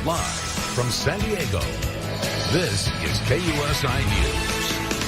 Live from San Diego, this is KUSI News.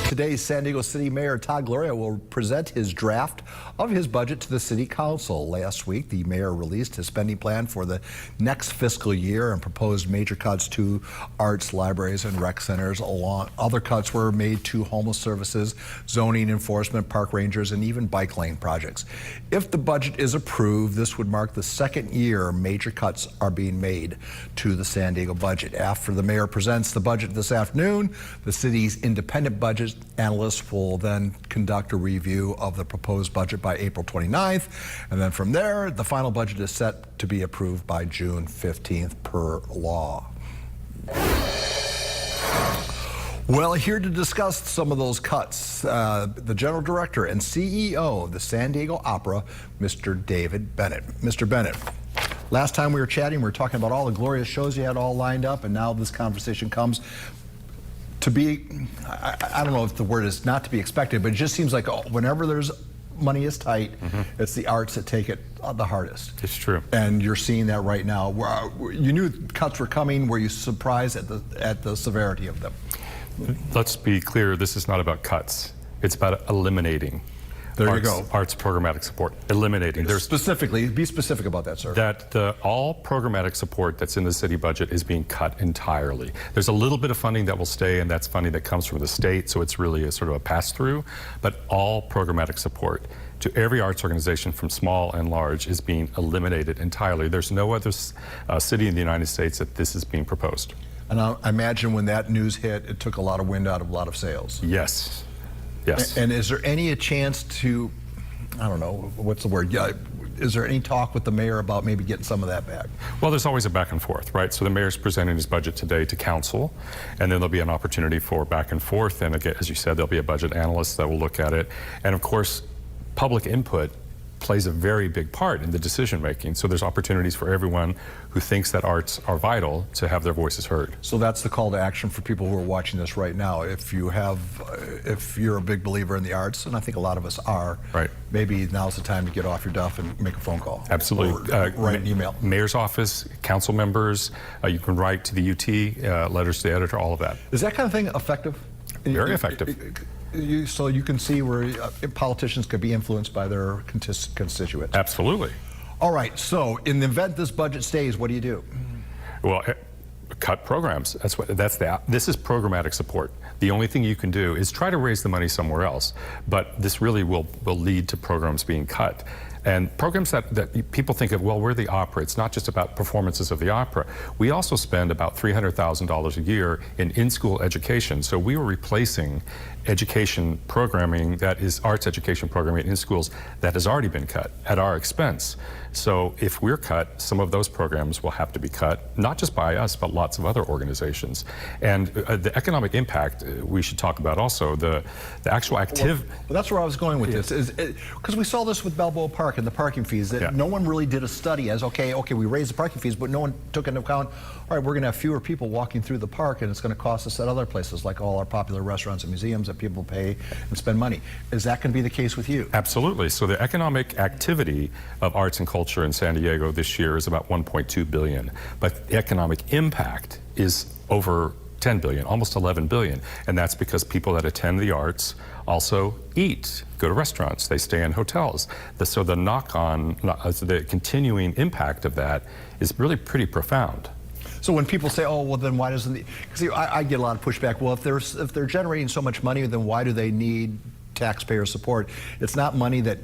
Today's San Diego City Mayor Todd Gloria will present his draft of his budget to the City Council. Last week, the mayor released his spending plan for the next fiscal year and proposed major cuts to arts, libraries, and rec centers. Other cuts were made to homeless services, zoning enforcement, park rangers, and even bike lane projects. If the budget is approved, this would mark the second year major cuts are being made to the San Diego budget. After the mayor presents the budget this afternoon, the city's independent budget analysts will then conduct a review of the proposed budget by April 29th, and then from there, the final budget is set to be approved by June 15th per law. Well, here to discuss some of those cuts, the General Director and CEO of the San Diego Opera, Mr. David Bennett. Mr. Bennett, last time we were chatting, we were talking about all the glorious shows you had all lined up, and now this conversation comes to be, I don't know if the word is not to be expected, but it just seems like whenever there's money is tight, it's the arts that take it the hardest. It's true. And you're seeing that right now. You knew cuts were coming. Were you surprised at the severity of them? let's be clear, this is not about cuts. It's about eliminating. There you go. Arts programmatic support. Eliminating. There's specifically, be specific about that, sir. That all programmatic support that's in the city budget is being cut entirely. There's a little bit of funding that will stay, and that's funding that comes from the state, so it's really a sort of a pass-through. But all programmatic support to every arts organization from small and large is being eliminated entirely. There's no other city in the United States that this is being proposed. And I imagine when that news hit, it took a lot of wind out of a lot of sails. Yes. Yes. And is there any chance to, I don't know, what's the word? Yeah, is there any talk with the mayor about maybe getting some of that back? Well, there's always a back and forth, right? So the mayor's presenting his budget today to council, and then there'll be an opportunity for back and forth. And again, as you said, there'll be a budget analyst that will look at it. And of course, public input plays a very big part in the decision making. So there's opportunities for everyone who thinks that arts are vital to have their voices heard. So that's the call to action for people who are watching this right now. If you're a big believer in the arts, and I think a lot of us are, right, maybe now's the time to get off your duff and make a phone call. Absolutely. Or write an email. Mayor's office, council members, you can write to the UT, letters to the editor, all of that. Is that kind of thing effective? Very effective. So you can see where politicians could be influenced by their constituents. Absolutely. All right, so in the event this budget stays, what do you do? Well, cut programs. This is programmatic support. The only thing you can do is try to raise the money somewhere else, but this really will lead to programs being cut. And programs that people think of, well, we're the opera. It's not just about performances of the opera. We also spend about $300,000 a year in in-school education. So we were replacing education programming that is arts education programming in schools that has already been cut at our expense. So if we're cut, some of those programs will have to be cut, not just by us, but lots of other organizations. And the economic impact, we should talk about also, the actual activity. Well, that's where I was going with this, because we saw this with Balboa Park and the parking fees, that no one really did a study as, okay, we raised the parking fees, but no one took into account, all right, we're going to have fewer people walking through the park, and it's going to cost us at other places, like all our popular restaurants and museums that people pay and spend money. Is that going to be the case with you? Absolutely. So the economic activity of arts and culture in San Diego this year is about $1.2 billion, but the economic impact is over 10 billion, almost 11 billion, and that's because people that attend the arts also eat, go to restaurants, they stay in hotels. So the knock-on, the continuing impact of that is really pretty profound. So when people say, oh, well, then why doesn't the, because I get a lot of pushback, well, if they're generating so much money, then why do they need taxpayer support? It's not money that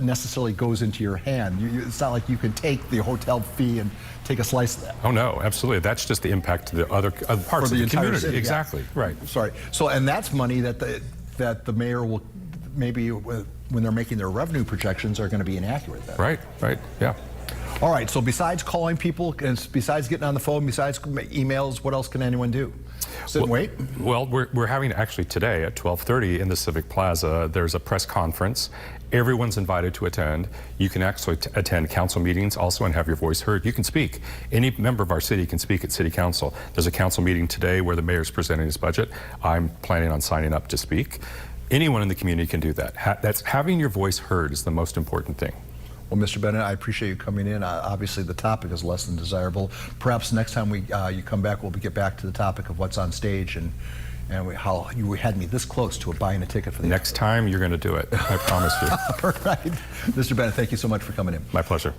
necessarily goes into your hand. It's not like you can take the hotel fee and take a slice of that. Oh no, absolutely. That's just the impact to the other parts of the community. City, exactly, right. Sorry. So, and that's money that the mayor will maybe, when they're making their revenue projections, are going to be inaccurate then. Right, yeah. All right, so besides calling people, and besides getting on the phone, besides emails, what else can anyone do? Sit and wait? Well, we're having actually today at 12:30 in the Civic Plaza, there's a press conference. Everyone's invited to attend. You can actually attend council meetings also and have your voice heard. You can speak. Any member of our city can speak at city council. There's a council meeting today where the mayor's presenting his budget. I'm planning on signing up to speak. Anyone in the community can do that. Having your voice heard is the most important thing. Well, Mr. Bennett, I appreciate you coming in. Obviously, the topic is less than desirable. Perhaps next time you come back, we'll get back to the topic of what's on stage and how you had me this close to buying a ticket for the Next time, you're going to do it. I promise you. All right. Mr. Bennett, thank you so much for coming in. My pleasure.